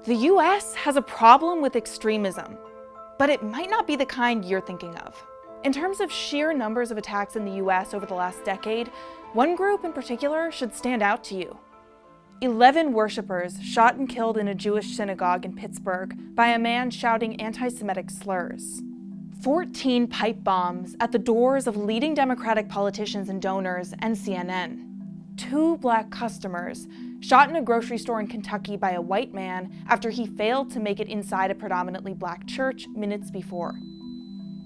The US has a problem with extremism, but it might not be the kind you're thinking of. In terms of sheer numbers of attacks in the US over the last decade, one group in particular should stand out to you. 11 worshippers shot and killed in a Jewish synagogue in Pittsburgh by a man shouting anti-Semitic slurs. 14 pipe bombs at the doors of leading Democratic politicians and donors and CNN. 2 black customers shot in a grocery store in Kentucky by a white man after he failed to make it inside a predominantly black church minutes before.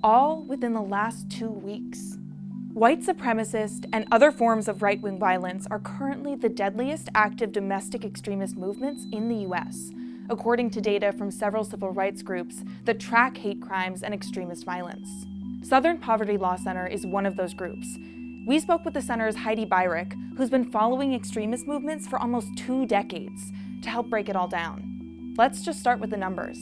All within the last 2 weeks. White supremacist and other forms of right-wing violence are currently the deadliest active domestic extremist movements in the US, according to data from several civil rights groups that track hate crimes and extremist violence. Southern Poverty Law Center is one of those groups. We spoke with the center's Heidi Byrick, who's been following extremist movements for almost 2 decades, to help break it all down. Let's just start with the numbers.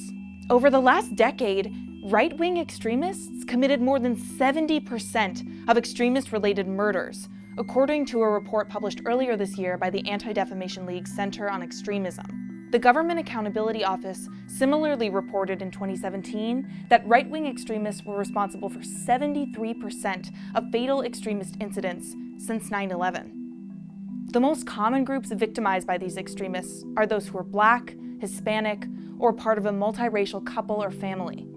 Over the last decade, right-wing extremists committed more than 70% of extremist-related murders, according to a report published earlier this year by the Anti-Defamation League's Center on Extremism. The Government Accountability Office similarly reported in 2017 that right-wing extremists were responsible for 73% of fatal extremist incidents since 9/11. The most common groups victimized by these extremists are those who are Black, Hispanic, or part of a multiracial couple or family.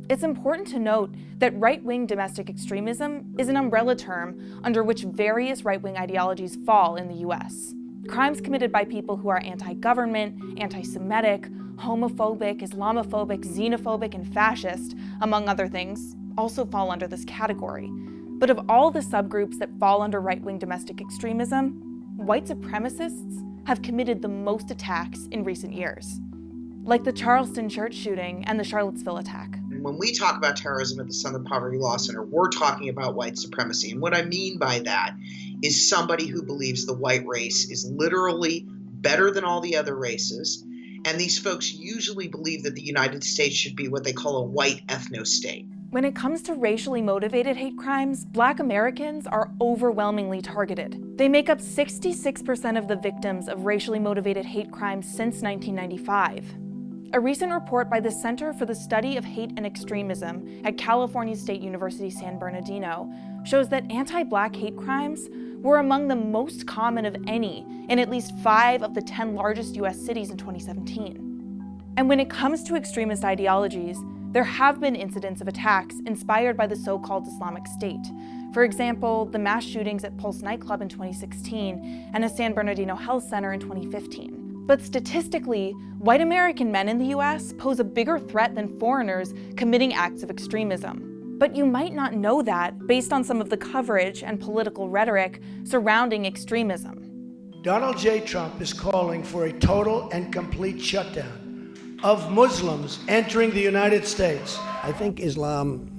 It's important to note that right-wing domestic extremism is an umbrella term under which various right-wing ideologies fall in the US. Crimes committed by people who are anti-government, anti-Semitic, homophobic, Islamophobic, xenophobic, and fascist, among other things, also fall under this category. But of all the subgroups that fall under right-wing domestic extremism, white supremacists have committed the most attacks in recent years, like the Charleston church shooting and the Charlottesville attack. When we talk about terrorism at the Southern Poverty Law Center, we're talking about white supremacy. And what I mean by that is somebody who believes the white race is literally better than all the other races. And these folks usually believe that the United States should be what they call a white ethno-state. When it comes to racially motivated hate crimes, Black Americans are overwhelmingly targeted. They make up 66% of the victims of racially motivated hate crimes since 1995. A recent report by the Center for the Study of Hate and Extremism at California State University San Bernardino shows that anti-Black hate crimes were among the most common of any in at least 5 of the 10 largest US cities in 2017. And when it comes to extremist ideologies, there have been incidents of attacks inspired by the so-called Islamic State. For example, the mass shootings at Pulse nightclub in 2016 and a San Bernardino health center in 2015. But statistically, white American men in the US pose a bigger threat than foreigners committing acts of extremism. But you might not know that based on some of the coverage and political rhetoric surrounding extremism. Donald J. Trump is calling for a total and complete shutdown of Muslims entering the United States. I think Islam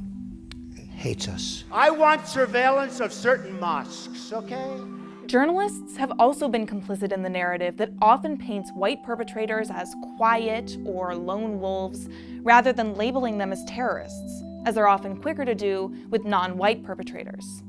hates us. I want surveillance of certain mosques, okay? Journalists have also been complicit in the narrative that often paints white perpetrators as quiet or lone wolves, rather than labeling them as terrorists, as they're often quicker to do with non-white perpetrators.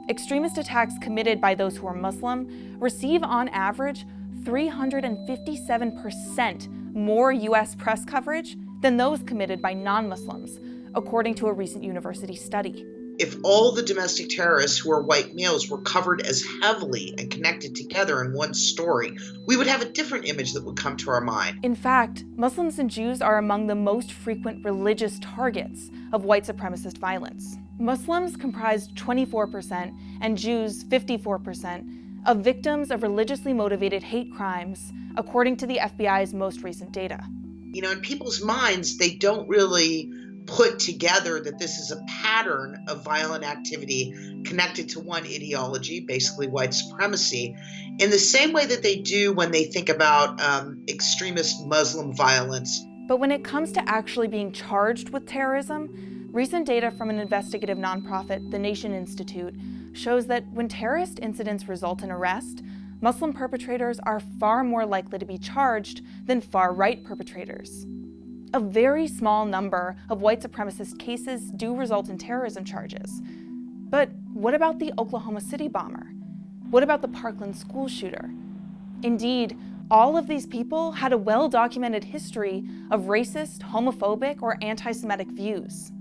Extremist attacks committed by those who are Muslim receive on average 357% more US press coverage than those committed by non-Muslims, according to a recent university study. If all the domestic terrorists who are white males were covered as heavily and connected together in one story, we would have a different image that would come to our mind. In fact, Muslims and Jews are among the most frequent religious targets of white supremacist violence. Muslims comprised 24% and Jews 54% of victims of religiously motivated hate crimes, according to the FBI's most recent data. You know, in people's minds, they don't really put together that this is a pattern of violent activity connected to one ideology, basically white supremacy, in the same way that they do when they think about extremist Muslim violence. But when it comes to actually being charged with terrorism, recent data from an investigative nonprofit, the Nation Institute, shows that when terrorist incidents result in arrest, Muslim perpetrators are far more likely to be charged than far-right perpetrators. A very small number of white supremacist cases do result in terrorism charges. But what about the Oklahoma City bomber? What about the Parkland school shooter? Indeed, all of these people had a well-documented history of racist, homophobic, or anti-Semitic views.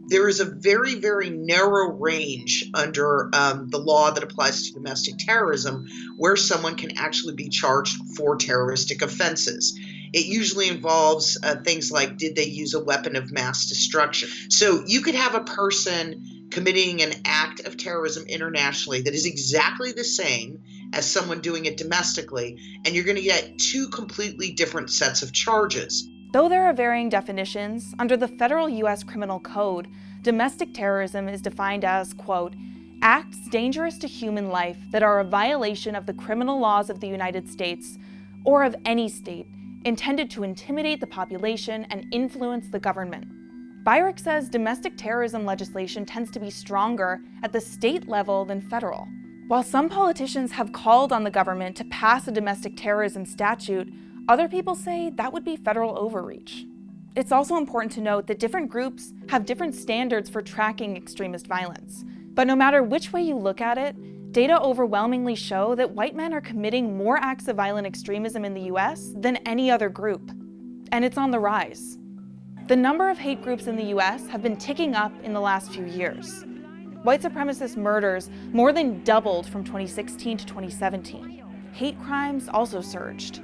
There is a very, very narrow range under the law that applies to domestic terrorism where someone can actually be charged for terroristic offenses. It usually involves things like, did they use a weapon of mass destruction? So you could have a person committing an act of terrorism internationally that is exactly the same as someone doing it domestically, and you're going to get two completely different sets of charges. Though there are varying definitions, under the federal U.S. Criminal Code, domestic terrorism is defined as, quote, acts dangerous to human life that are a violation of the criminal laws of the United States or of any state, intended to intimidate the population and influence the government. Byrick says domestic terrorism legislation tends to be stronger at the state level than federal. While some politicians have called on the government to pass a domestic terrorism statute, other people say that would be federal overreach. It's also important to note that different groups have different standards for tracking extremist violence. But no matter which way you look at it, data overwhelmingly show that white men are committing more acts of violent extremism in the US than any other group. And it's on the rise. The number of hate groups in the US have been ticking up in the last few years. White supremacist murders more than doubled from 2016 to 2017. Hate crimes also surged.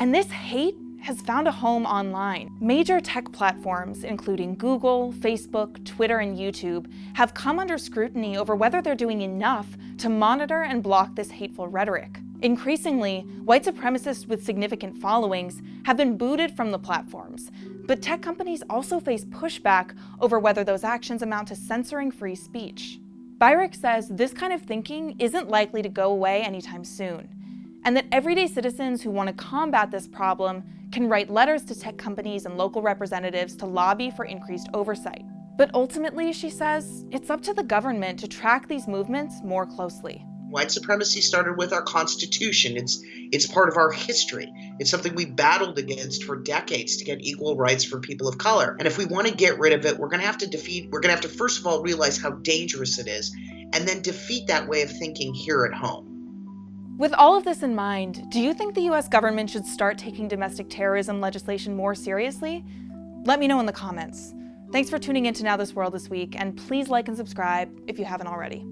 And this hate has found a home online. Major tech platforms, including Google, Facebook, Twitter, and YouTube, have come under scrutiny over whether they're doing enough to monitor and block this hateful rhetoric. Increasingly, white supremacists with significant followings have been booted from the platforms, but tech companies also face pushback over whether those actions amount to censoring free speech. Byrick says this kind of thinking isn't likely to go away anytime soon, and that everyday citizens who want to combat this problem can write letters to tech companies and local representatives to lobby for increased oversight. But ultimately, she says, it's up to the government to track these movements more closely. White supremacy started with our Constitution. It's part of our history. It's something we battled against for decades to get equal rights for people of color. And if we want to get rid of it, we're going to have to first of all realize how dangerous it is, and then defeat that way of thinking here at home. With all of this in mind, do you think the US government should start taking domestic terrorism legislation more seriously? Let me know in the comments. Thanks for tuning in to Now This World this week, and please like and subscribe if you haven't already.